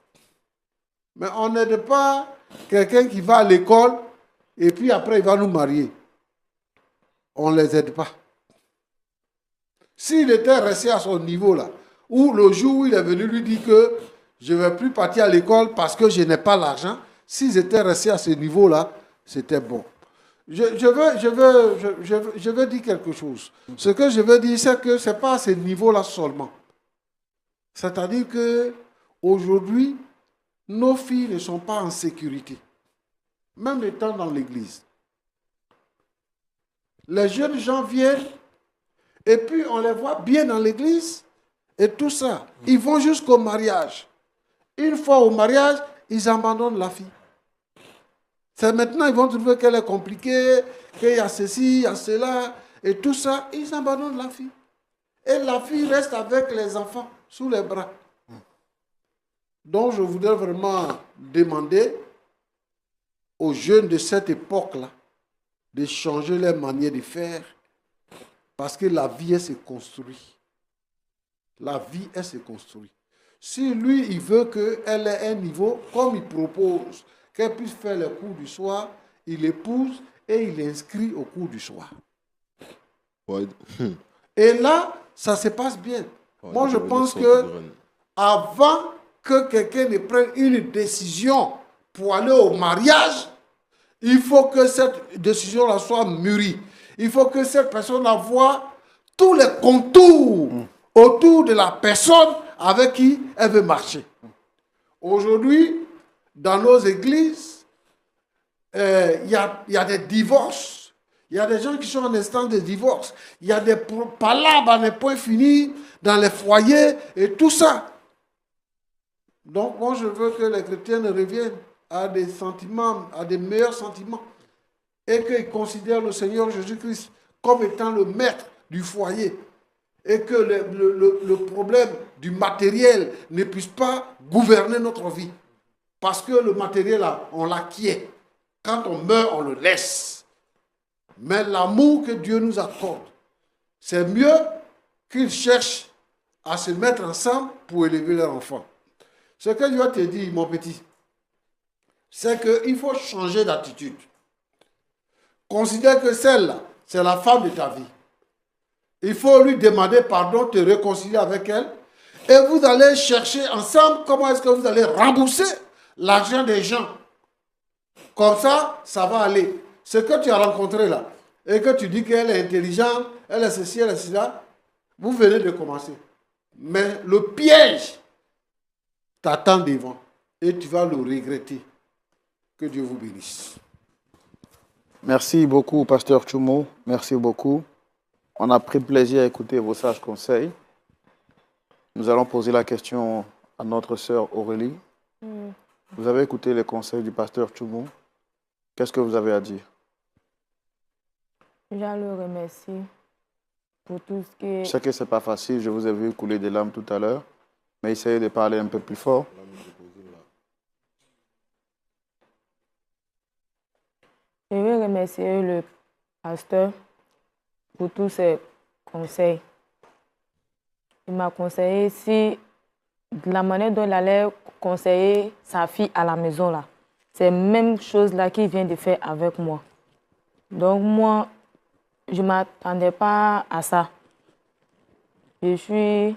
Mais on n'aide pas quelqu'un qui va à l'école et puis après il va nous marier. On ne les aide pas. S'il était resté à son niveau là, ou le jour où il est venu lui dire que je ne vais plus partir à l'école parce que je n'ai pas l'argent, s'ils étaient restés à ce niveau là, c'était bon. Je veux dire quelque chose. Ce que je veux dire, c'est que ce n'est pas à ce niveau-là seulement. C'est-à-dire qu'aujourd'hui, nos filles ne sont pas en sécurité, même étant dans l'église. Les jeunes gens viennent et puis on les voit bien dans l'église et tout ça. Ils vont jusqu'au mariage. Une fois au mariage, ils abandonnent la fille. C'est maintenant ils vont trouver qu'elle est compliquée, qu'il y a ceci, il y a cela, et tout ça, ils abandonnent la fille. Et la fille reste avec les enfants sous les bras. Donc je voudrais vraiment demander aux jeunes de cette époque-là de changer leur manière de faire, parce que la vie, elle se construit. La vie, elle se construit. Si lui, il veut qu'elle ait un niveau, comme il propose, qu'elle puisse faire les cours du soir, il épouse et il inscrit au cours du soir. Ouais. Et là, ça se passe bien. Ouais, moi, je pense que avant que quelqu'un ne prenne une décision pour aller au mariage, il faut que cette décision-là soit mûrie. Il faut que cette personne-là voie tous les contours autour de la personne avec qui elle veut marcher. Aujourd'hui, dans nos églises, il y a des divorces. Il y a des gens qui sont en instance de divorce. Il y a des palabres à ne point fini dans les foyers et tout ça. Donc, moi, je veux que les chrétiens reviennent à des sentiments, à des meilleurs sentiments. Et qu'ils considèrent le Seigneur Jésus-Christ comme étant le maître du foyer. Et que le problème du matériel ne puisse pas gouverner notre vie. Parce que le matériel, là, on l'acquiert. Quand on meurt, on le laisse. Mais l'amour que Dieu nous accorde, c'est mieux qu'ils cherchent à se mettre ensemble pour élever leur enfant. Ce que je dois te dire, mon petit, c'est qu'il faut changer d'attitude. Considère que celle-là, c'est la femme de ta vie. Il faut lui demander pardon, te réconcilier avec elle. Et vous allez chercher ensemble comment est-ce que vous allez rembourser l'argent des gens. Comme ça, ça va aller. Ce que tu as rencontré là, et que tu dis qu'elle est intelligente, elle est ceci, elle est cela, vous venez de commencer. Mais le piège t'attend devant et tu vas le regretter. Que Dieu vous bénisse. Merci beaucoup, Pasteur Tchoumo. Merci beaucoup. On a pris plaisir à écouter vos sages conseils. Nous allons poser la question à notre sœur Aurélie. Vous avez écouté les conseils du pasteur Tchoumou. Qu'est-ce que vous avez à dire? Je le remercie pour tout ce que... Je sais que ce n'est pas facile, je vous ai vu couler des larmes tout à l'heure, mais essayez de parler un peu plus fort. Je veux remercier le pasteur pour tous ses conseils. Il m'a conseillé si de la manière dont il allait conseiller sa fille à la maison là, c'est la même chose là qu'il vient de faire avec moi. Donc moi, je ne m'attendais pas à ça. Je suis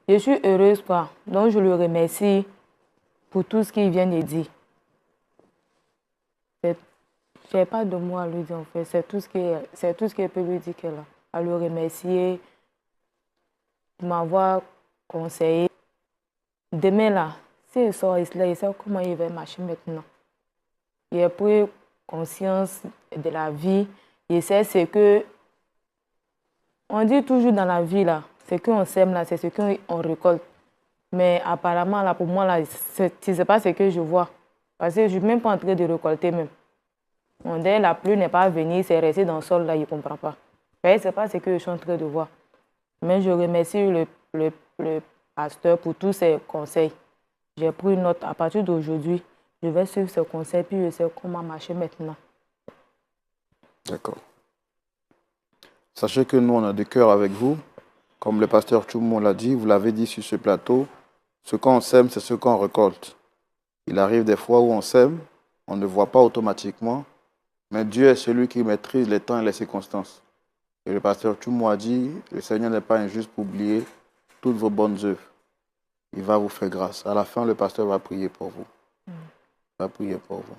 heureuse quoi. Donc je le remercie pour tout ce qu'il vient de dire. Je n'ai pas de mots à lui dire en fait. C'est tout ce qu'il peut lui dire qu'elle a. À le remercier de m'avoir conseillé. Demain là, s'il sort ici, il sait comment il va marcher maintenant. Il a pris conscience de la vie. Il sait ce que... On dit toujours dans la vie là, ce qu'on sème là, c'est ce qu'on récolte. Mais apparemment là, pour moi là, c'est pas ce que je vois. Parce que je ne suis même pas en train de récolter même. On dit la pluie n'est pas venue, c'est resté dans le sol là, il ne comprend pas. Ce n'est pas ce que je suis en train de voir. Mais je remercie le pasteur pour tous ses conseils. J'ai pris une note. À partir d'aujourd'hui, je vais suivre ses conseils puis je sais comment marcher maintenant. D'accord. Sachez que nous, on a des cœurs avec vous. Comme le pasteur Tchoumou l'a dit, vous l'avez dit sur ce plateau, ce qu'on sème, c'est ce qu'on récolte. Il arrive des fois où on sème, on ne voit pas automatiquement, mais Dieu est celui qui maîtrise les temps et les circonstances. Et le pasteur Tchoumou a dit, le Seigneur n'est pas injuste pour oublier toutes vos bonnes œuvres. Il va vous faire grâce. À la fin, le pasteur va prier pour vous. Il va prier pour vous.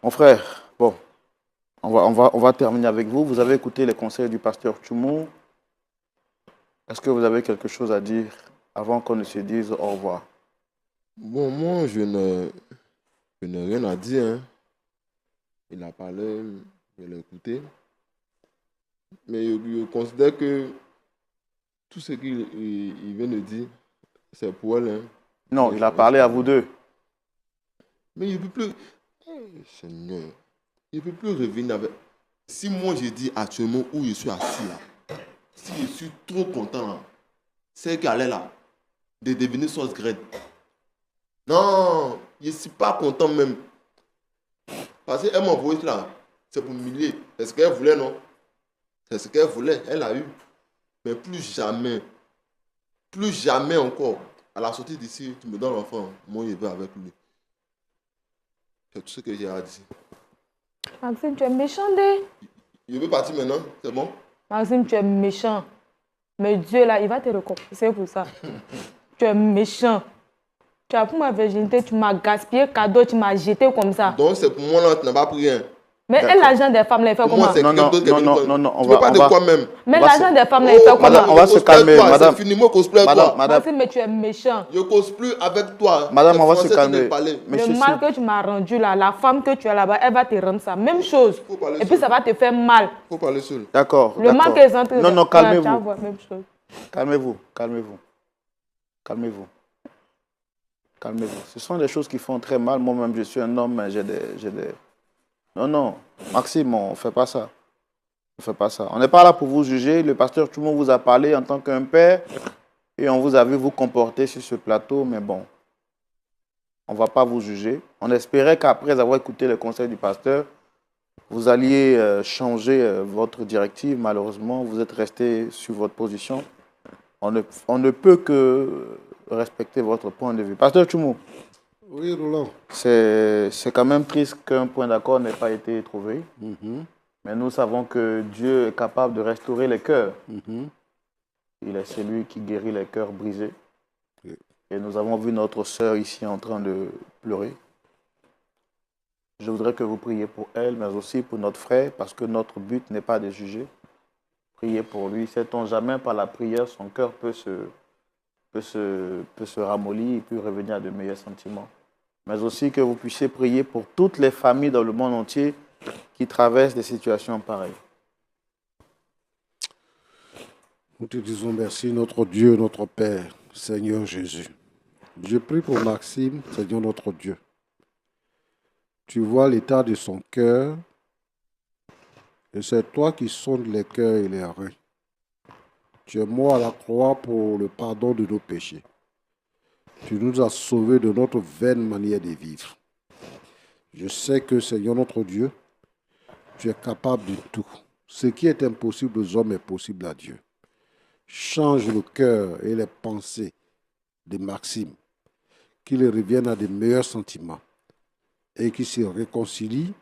Mon frère, bon, on va terminer avec vous. Vous avez écouté les conseils du pasteur Tchoumou. Est-ce que vous avez quelque chose à dire avant qu'on ne se dise au revoir? Bon, moi, je n'ai rien à dire. Hein. Il a parlé, je l'ai écouté. Mais je considère que tout ce qu'il vient de dire, c'est pour elle. Hein. Non, il a parlé à vous deux. Mais il ne peut plus... Seigneur, il ne peut plus revenir avec... Si moi, je dis actuellement où je suis assis là, si je suis trop content là, c'est qu'elle est là, de devenir sauce graine. Non, je ne suis pas content même. Parce qu'elle m'a envoyé là, c'est pour m'humilier. C'est ce qu'elle voulait, non? C'est ce qu'elle voulait, elle a eu. Mais plus jamais encore. À la sortie d'ici, tu me donnes l'enfant, moi je vais avec lui. C'est tout ce que j'ai à dire. Maxime, tu es méchant, dé. Je veux partir maintenant, c'est bon? Maxime, tu es méchant. Mais Dieu, là, il va te récompenser pour ça. Tu es méchant. Tu as pris ma virginité, tu m'as gaspillé cadeau, tu m'as jeté comme ça. Donc c'est pour moi là, tu n'as pas pris rien. Mais l'argent des femmes, là, il fait comment? Non, tu veux pas de quoi même. Mais l'argent des femmes, là, il fait comment? Madame, on va se calmer, madame. C'est fini, moi, cosplay toi. Maxime, mais tu es méchant. Je cause plus avec toi. Madame, on va se calmer. Le mal que tu m'as rendu là, la femme que tu as là-bas, elle va te rendre ça. Même chose. Et puis ça va te faire mal. Faut parler seul. D'accord. Le mal que les entrées. Non, calmez-vous. Même chose. Calmez-vous. Ce sont des choses qui font très mal. Moi-même, je suis un homme, mais j'ai des... Non, Maxime, on ne fait pas ça. On n'est pas là pour vous juger. Le pasteur Tchoumou vous a parlé en tant qu'un père et on vous a vu vous comporter sur ce plateau, mais bon, on ne va pas vous juger. On espérait qu'après avoir écouté le conseil du pasteur, vous alliez changer votre directive. Malheureusement, vous êtes resté sur votre position. On ne peut que respecter votre point de vue. Pasteur Tchoumou. Oui, Roland. C'est quand même triste qu'un point d'accord n'ait pas été trouvé. Mais nous savons que Dieu est capable de restaurer les cœurs. Il est celui qui guérit les cœurs brisés. Et nous avons vu notre sœur ici en train de pleurer. Je voudrais que vous priez pour elle, mais aussi pour notre frère, parce que notre but n'est pas de juger. Priez pour lui. Sait-on jamais par la prière, son cœur peut se ramollir et puis revenir à de meilleurs sentiments. Mais aussi que vous puissiez prier pour toutes les familles dans le monde entier qui traversent des situations pareilles. Nous te disons merci, notre Dieu, notre Père, Seigneur Jésus. Je prie pour Maxime, Seigneur notre Dieu. Tu vois l'état de son cœur et c'est toi qui sondes les cœurs et les reins. Tu es mort à la croix pour le pardon de nos péchés. Tu nous as sauvés de notre vaine manière de vivre. Je sais que, Seigneur notre Dieu, tu es capable de tout. Ce qui est impossible aux hommes est possible à Dieu. Change le cœur et les pensées de Maxime, qu'il revienne à de meilleurs sentiments et qu'il se réconcilie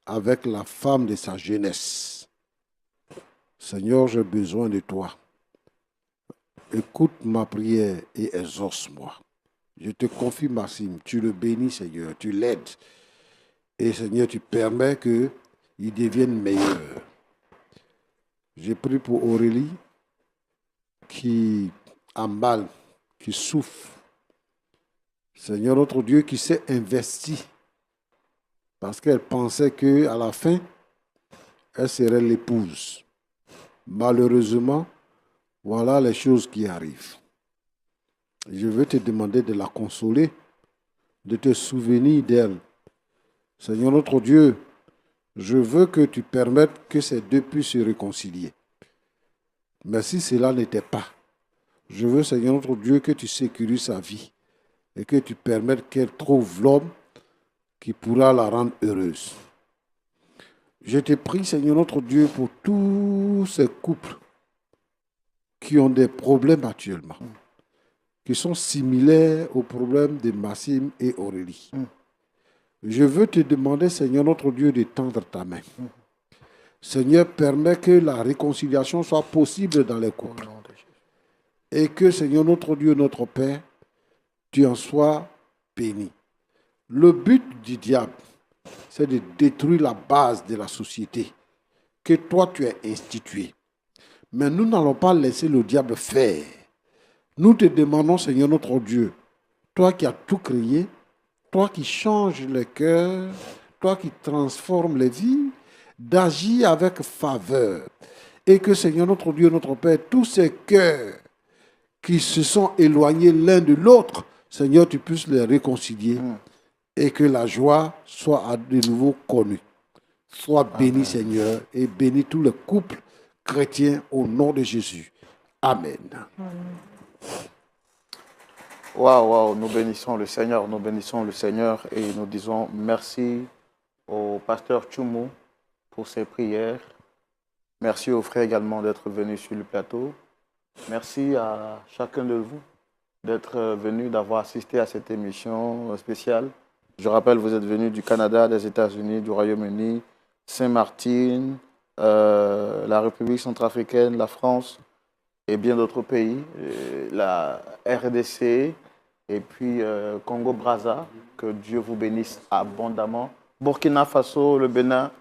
avec la femme de sa jeunesse. Seigneur, j'ai besoin de toi. Écoute ma prière et exauce-moi. Je te confie Maxime, tu le bénis Seigneur, tu l'aides. Et Seigneur, tu permets qu'il devienne meilleur. J'ai prié pour Aurélie qui a mal, qui souffre. Seigneur notre Dieu, qui s'est investi parce qu'elle pensait qu'à la fin, elle serait l'épouse. Malheureusement, voilà les choses qui arrivent. Je veux te demander de la consoler, de te souvenir d'elle. Seigneur notre Dieu, je veux que tu permettes que ces deux puissent se réconcilier. Mais si cela n'était pas, je veux, Seigneur notre Dieu, que tu sécurises sa vie et que tu permettes qu'elle trouve l'homme qui pourra la rendre heureuse. Je te prie, Seigneur notre Dieu, pour tous ces couples qui ont des problèmes actuellement, qui sont similaires aux problèmes de Maxime et Aurélie. Je veux te demander, Seigneur notre Dieu, de tendre ta main. Seigneur, permets que la réconciliation soit possible dans les couples. Et que, Seigneur notre Dieu, notre Père, tu en sois béni. Le but du diable, c'est de détruire la base de la société que toi tu as instituée. Mais nous n'allons pas laisser le diable faire. Nous te demandons, Seigneur notre Dieu, toi qui as tout créé, toi qui changes les cœurs, toi qui transformes les vies, d'agir avec faveur. Et que, Seigneur notre Dieu, notre Père, tous ces cœurs qui se sont éloignés l'un de l'autre, Seigneur, tu puisses les réconcilier et que la joie soit de nouveau connue. Sois béni, Seigneur, et bénis tous les couples chrétiens au nom de Jésus. Amen. Waouh, nous bénissons le Seigneur et nous disons merci au pasteur Tchoumou pour ses prières. Merci aux frères également d'être venus sur le plateau. Merci à chacun de vous d'être venu, d'avoir assisté à cette émission spéciale. Je rappelle, vous êtes venus du Canada, des États-Unis, du Royaume-Uni, Saint-Martin, la République centrafricaine, la France et bien d'autres pays, la RDC et puis Congo-Brazza. Que Dieu vous bénisse abondamment. Burkina Faso, le Bénin,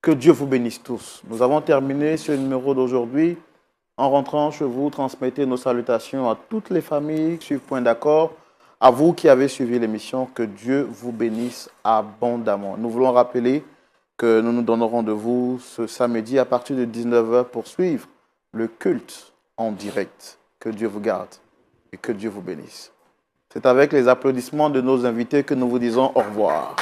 que Dieu vous bénisse tous. Nous avons terminé ce numéro d'aujourd'hui. En rentrant chez vous, transmettez nos salutations à toutes les familles, suivez Point d'accord. À vous qui avez suivi l'émission, que Dieu vous bénisse abondamment. Nous voulons rappeler que nous nous donnons rendez-vous ce samedi à partir de 19h pour suivre le culte en direct. Que Dieu vous garde et que Dieu vous bénisse. C'est avec les applaudissements de nos invités que nous vous disons au revoir.